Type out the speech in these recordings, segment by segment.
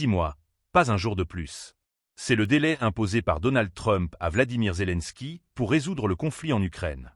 6 mois, pas un jour de plus. C'est le délai imposé par Donald Trump à Vladimir Zelensky pour résoudre le conflit en Ukraine.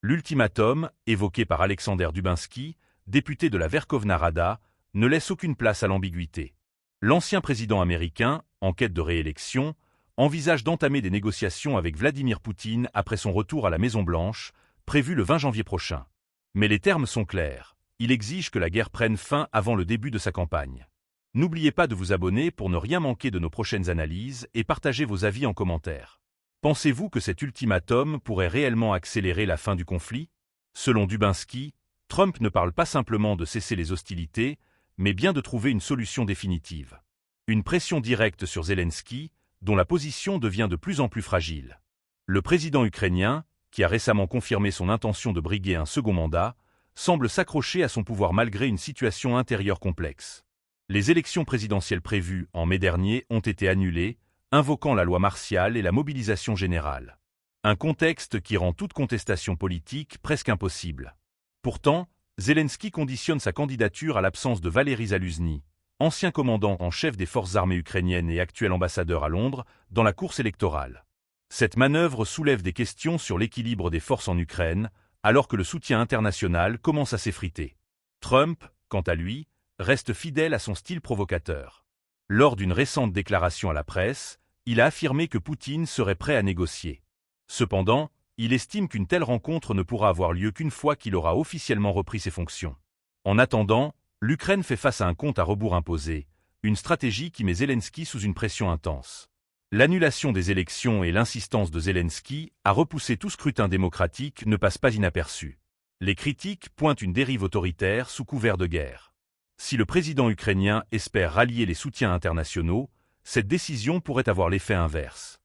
L'ultimatum, évoqué par Alexander Dubinsky, député de la Verkhovna Rada, ne laisse aucune place à l'ambiguïté. L'ancien président américain, en quête de réélection, envisage d'entamer des négociations avec Vladimir Poutine après son retour à la Maison-Blanche, prévu le 20 janvier prochain. Mais les termes sont clairs. Il exige que la guerre prenne fin avant le début de sa campagne. N'oubliez pas de vous abonner pour ne rien manquer de nos prochaines analyses et partager vos avis en commentaire. Pensez-vous que cet ultimatum pourrait réellement accélérer la fin du conflit? Selon Dubinsky, Trump ne parle pas simplement de cesser les hostilités, mais bien de trouver une solution définitive. Une pression directe sur Zelensky, dont la position devient de plus en plus fragile. Le président ukrainien, qui a récemment confirmé son intention de briguer un second mandat, semble s'accrocher à son pouvoir malgré une situation intérieure complexe. Les élections présidentielles prévues en mai dernier ont été annulées, invoquant la loi martiale et la mobilisation générale. Un contexte qui rend toute contestation politique presque impossible. Pourtant, Zelensky conditionne sa candidature à l'absence de Valéry Zaluzny, ancien commandant en chef des forces armées ukrainiennes et actuel ambassadeur à Londres, dans la course électorale. Cette manœuvre soulève des questions sur l'équilibre des forces en Ukraine, alors que le soutien international commence à s'effriter. Trump, quant à lui, reste fidèle à son style provocateur. Lors d'une récente déclaration à la presse, il a affirmé que Poutine serait prêt à négocier. Cependant, il estime qu'une telle rencontre ne pourra avoir lieu qu'une fois qu'il aura officiellement repris ses fonctions. En attendant, l'Ukraine fait face à un compte à rebours imposé, une stratégie qui met Zelensky sous une pression intense. L'annulation des élections et l'insistance de Zelensky à repousser tout scrutin démocratique ne passent pas inaperçus. Les critiques pointent une dérive autoritaire sous couvert de guerre. Si le président ukrainien espère rallier les soutiens internationaux, cette décision pourrait avoir l'effet inverse.